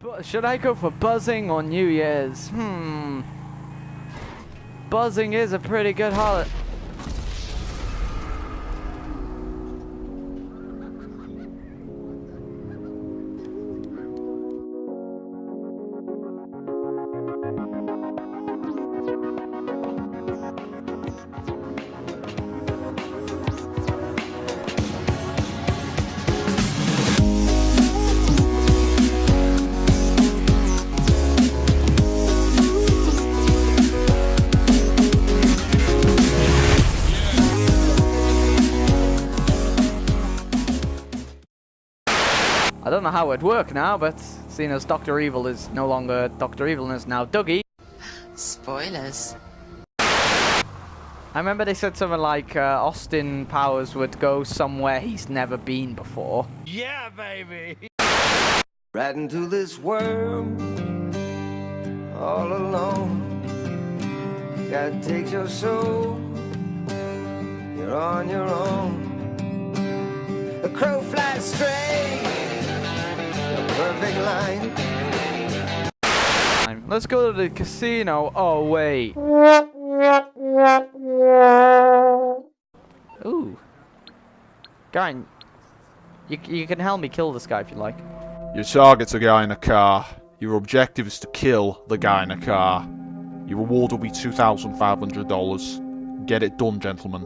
But should I go for buzzing or New Year's? Buzzing is a pretty good holiday. I don't know how it'd work now, but seeing as Dr. Evil is no longer Dr. Evil and is now Dougie. Spoilers. I remember they said something like Austin Powers would go somewhere he's never been before. Yeah, baby! Right into this world, all alone. God takes your soul, you're on your own. A crow flies straight, a perfect line. Let's go to the casino. Oh, wait. Ooh. Guy, you can help me kill this guy if you like. Your target's a guy in a car. Your objective is to kill the guy in a car. Your reward will be $2,500. Get it done, gentlemen.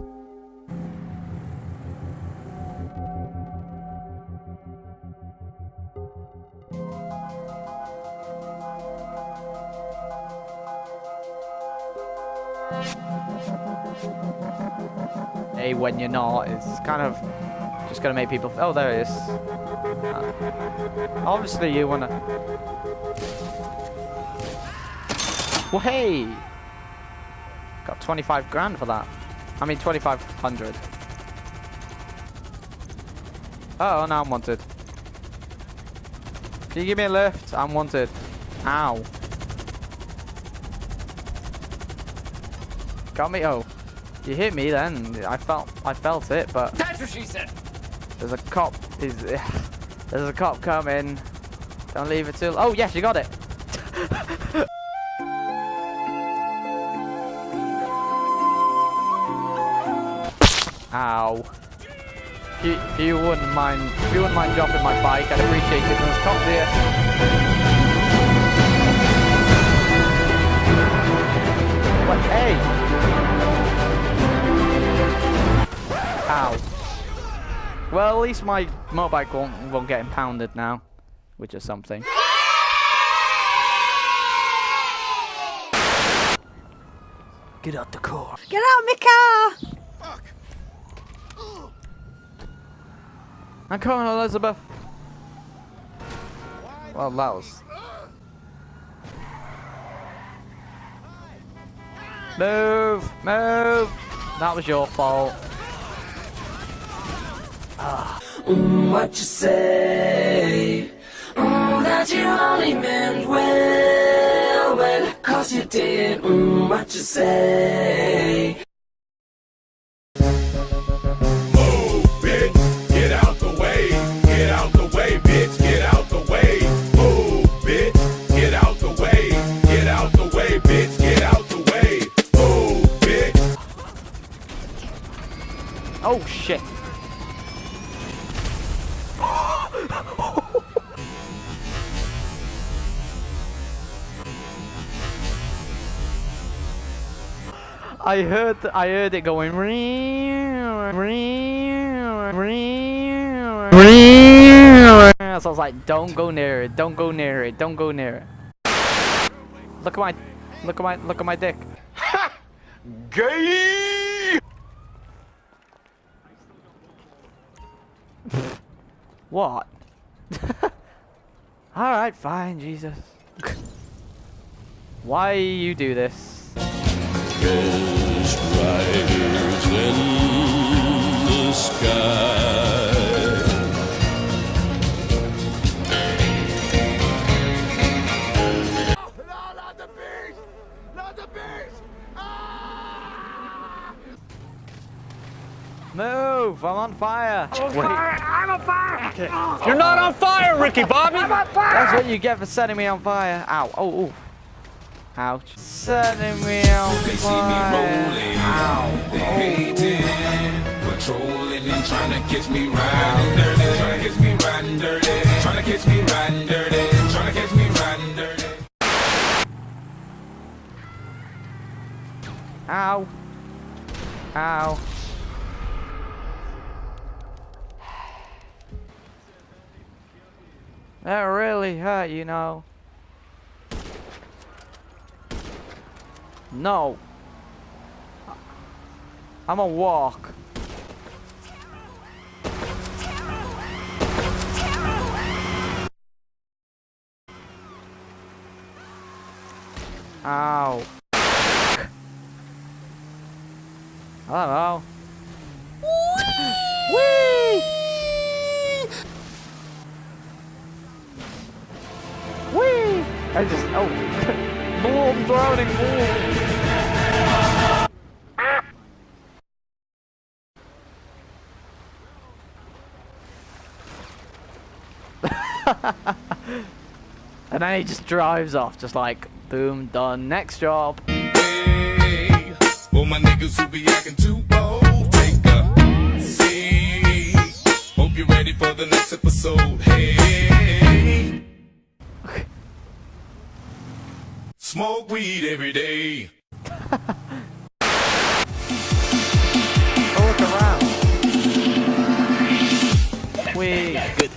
Hey, when you're not, it's kind of just gonna make people. Oh, there it is. Obviously, you wanna. Well, hey, got 25 grand for that. I mean, 2,500. Oh, now I'm wanted. Can you give me a lift? I'm wanted. Ow. Got me. Oh, you hit me then. I felt it, but That's what she said! there's a cop. There's a cop coming. Don't leave it till. Oh yes, you got it. Ow. If you wouldn't mind dropping my bike, I'd appreciate it. There's cops here. What? Hey. Ow. Well, at least my motorbike won't get impounded now, which is something. Get out the car. Get out of my car! I'm coming, Elizabeth. Well, that was. Move! Move! That was your fault. What you say? That you only meant well, 'cause you did. What you say? Move, bitch! Get out the way! Get out the way, bitch! Get out the way! Move, bitch! Get out the way! Get out the way, bitch! Get out the way! Move, bitch! Oh shit! I heard it going. So I was like, don't go near it, don't go near it, don't go near it. Look at my dick. Gay! What? Alright, fine, Jesus. Why you do this? Ghost riders in the sky. No, not the beast! Not the beast! Ah! Move! move. I'm on fire. You're not on fire, Ricky Bobby! That's what you get for setting me on fire. Ow. Oh, oh. Ouch. Setting me on fire. Ow. Patrolling and trying to catch me riding dirty. Trying to catch me riding dirty. Trying to catch me riding dirty. Trying to catch me riding dirty. Ow. Ow. That really hurt, you know. No. I'm a walk. Ow. I don't know. Whee! Whee! I just, oh. Boom, drowning, boom. And then he just drives off, just like, boom, done, next job. Hey, well, my niggas who be acting too bold, take a seat. Hope you're ready for the next episode. Hey, smoke weed every day. Oh, look around. Wait. Good.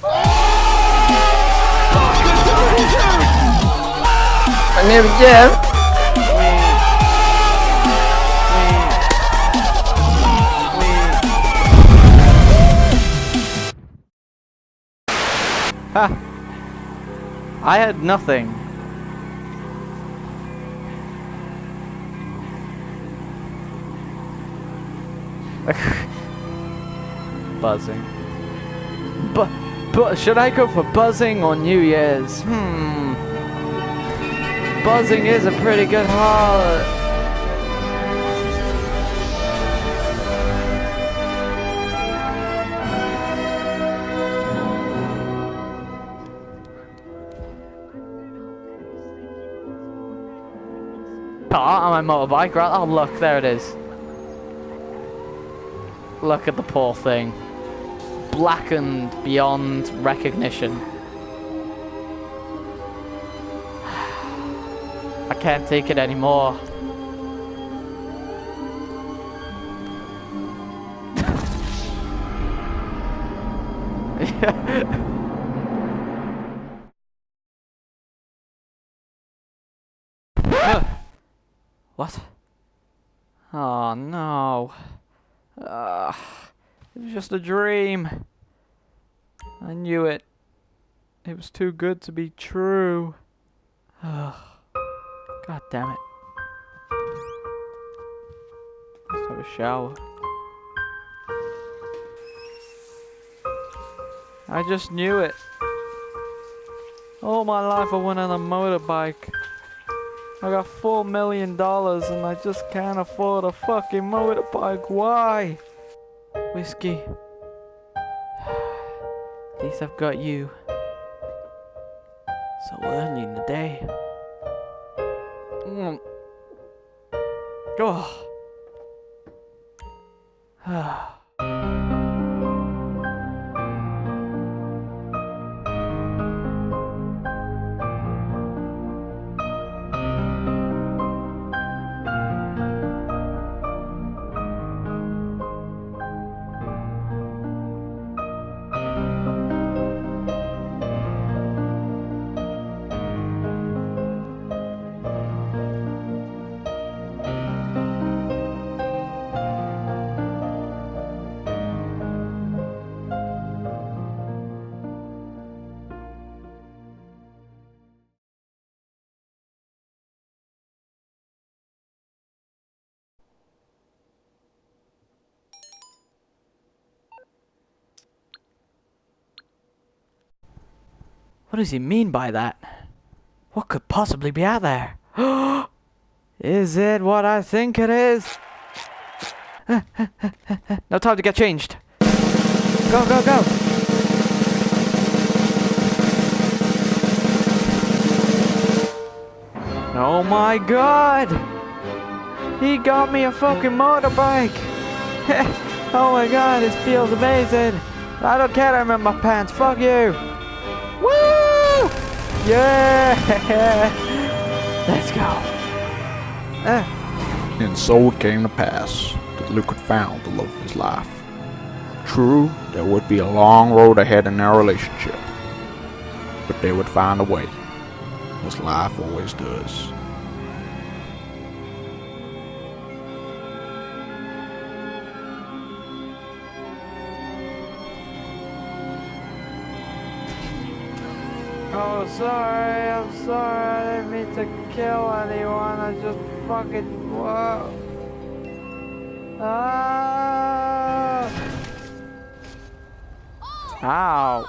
My name is Jeff. Ha! I had nothing. Buzzing. But should I go for buzzing or New Year's? Buzzing is a pretty good holiday. On my motorbike, right? Oh look, there it is. Look at the poor thing. Blackened beyond recognition. I can't take it anymore. What? Oh no. It was just a dream. I knew it. It was too good to be true. God damn it. Let's have a shower. I just knew it. All my life I went on a motorbike. I got $4 million and I just can't afford a fucking motorbike. Why? Whiskey. At least I've got you. So early in the day. Oh. What does he mean by that? What could possibly be out there? Is it what I think it is? No time to get changed. Go, go, go! Oh my god! He got me a fucking motorbike! Oh my god, this feels amazing! I don't care, I'm in my pants, fuck you! Woo! Yeah! Let's go! And so it came to pass that Luke had found the love of his life. True, there would be a long road ahead in their relationship, but they would find a way, as life always does. Oh, sorry, I'm sorry, I didn't mean to kill anyone, I just fucking, whoa. Ah! Ow!